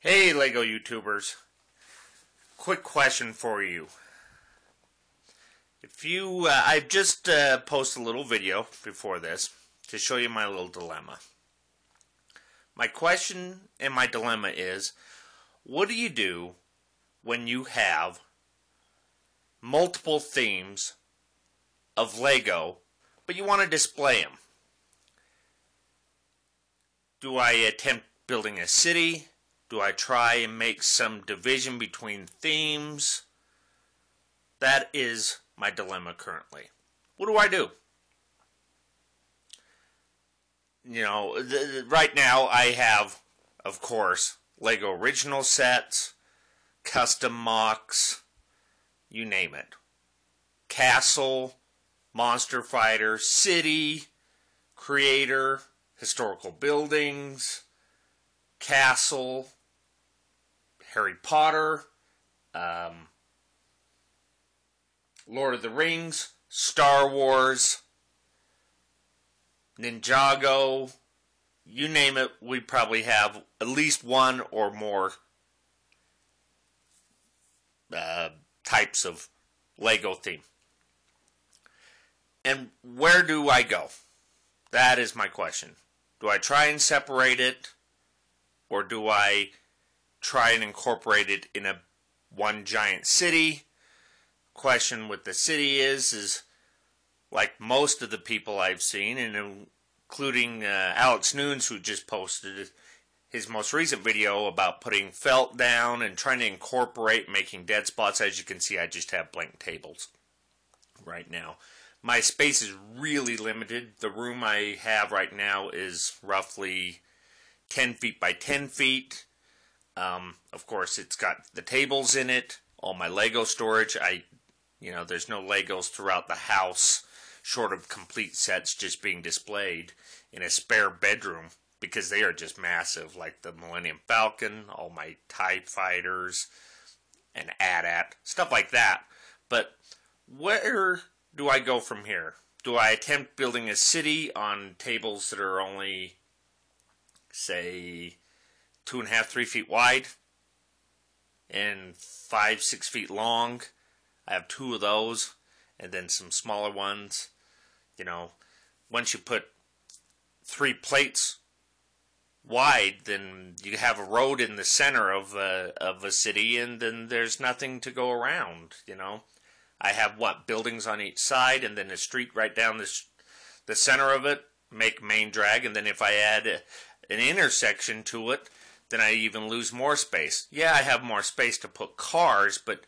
Hey LEGO YouTubers, quick question for you. I've just posted a little video before this to show you my little dilemma. My question and my dilemma is, what do you do when you have multiple themes of LEGO, but you want to display them? Do I attempt building a city? Do I try and make some division between themes? That is my dilemma currently. What do I do? Right now I have, of course, LEGO original sets, custom MOCs, you name it. Castle, Monster Fighter, City, Creator, Historical Buildings, Castle, Harry Potter, Lord of the Rings, Star Wars, Ninjago, you name it, we probably have at least one or more types of LEGO theme. And where do I go? That is my question. Do I try and separate it, or do I try and incorporate it in one giant city? Question with the city is like most of the people I've seen, and including Alex Nunes, who just posted his most recent video about putting felt down and trying to incorporate making dead spots. As you can see, I just have blank tables right now. My space is really limited. The room I have right now is roughly 10 feet by 10 feet. Of course, it's got the tables in it, all my LEGO storage. There's no LEGOs throughout the house, short of complete sets just being displayed in a spare bedroom, because they are just massive, like the Millennium Falcon, all my TIE fighters, and AT-AT, stuff like that. But where do I go from here? Do I attempt building a city on tables that are only, say, 2.5, 3 feet wide and 5, 6 feet long? I have 2 of those, and then some smaller ones. Once you put 3 plates wide, then you have a road in the center of a city, and then there's nothing to go around. I have buildings on each side, and then a street right down the center of it, make main drag, and then if I add an intersection to it, then I even lose more space. Yeah, I have more space to put cars, but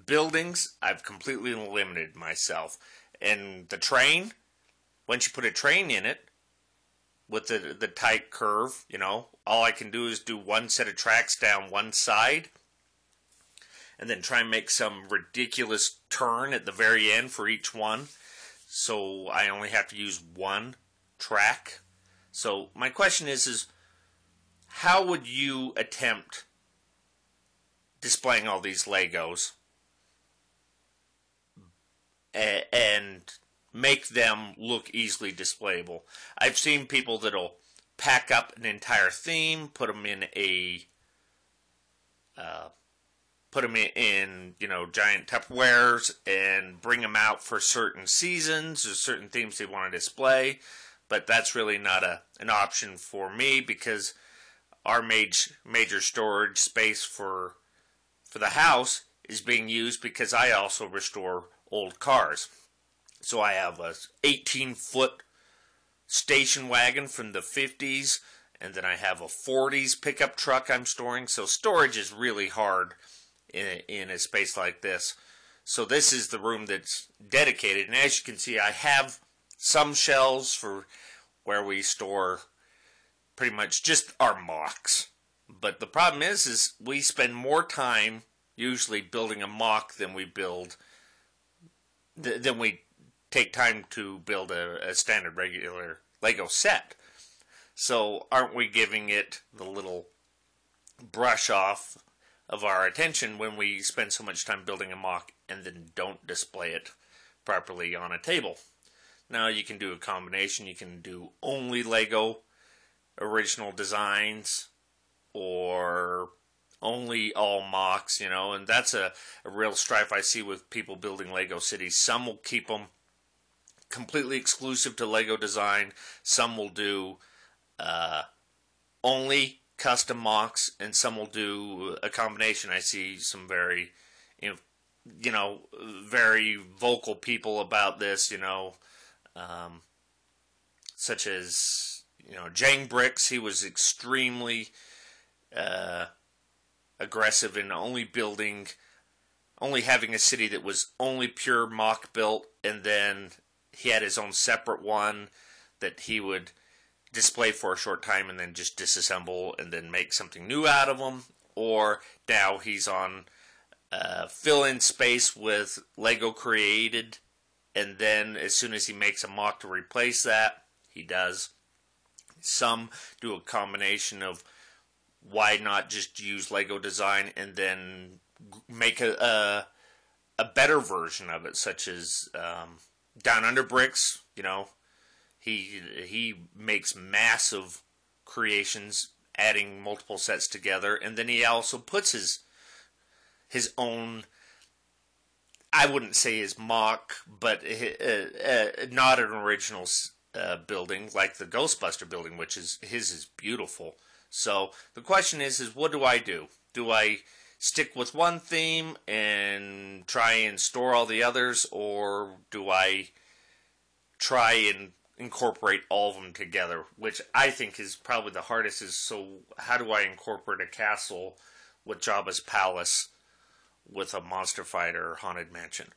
buildings, I've completely limited myself. And the train, once you put a train in it, with the tight curve, all I can do is do one set of tracks down one side, and then try and make some ridiculous turn at the very end for each one. So I only have to use one track. So my question is how would you attempt displaying all these LEGOs and make them look easily displayable? I've seen people that'll pack up an entire theme, put them in giant Tupperwares, and bring them out for certain seasons or certain themes they want to display. But that's really not an option for me, because our major storage space for the house is being used because I also restore old cars. So I have a 18-foot station wagon from the 50s, and then I have a 40s pickup truck I'm storing. So storage is really hard in a space like this. So this is the room that's dedicated, and as you can see, I have some shelves for where we store pretty much just our MOCs. But the problem is we spend more time usually building a MOC than we take time to build a standard regular LEGO set. So aren't we giving it the little brush off of our attention when we spend so much time building a MOC and then don't display it properly on a table? Now you can do a combination. You can do only LEGO original designs, or only all mocks, and that's a real strife I see with people building Lego cities. Some will keep them completely exclusive to Lego design. Some will do only custom mocks, and some will do a combination. I see some very, very vocal people about this, such as, Jang Bricks. He was extremely aggressive in only having a city that was only pure mock built, and then he had his own separate one that he would display for a short time and then just disassemble and then make something new out of them. Or now he's on fill-in space with Lego created, and then as soon as he makes a mock to replace that, he does. Some do a combination of why not just use Lego design and then make a better version of it, such as Down Under Bricks. He makes massive creations, adding multiple sets together, and then he also puts his own, I wouldn't say his mock, but not an original building like the Ghostbuster building, which is beautiful. So the question is what do I do? Do I stick with one theme and try and store all the others, or do I try and incorporate all of them together? Which I think is probably the hardest. Is, so how do I incorporate a castle with Jabba's palace with a monster fighter haunted mansion,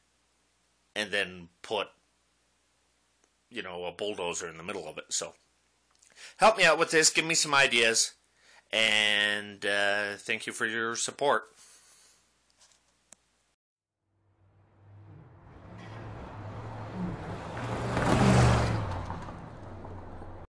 and then put a bulldozer in the middle of it? So help me out with this, give me some ideas, and thank you for your support.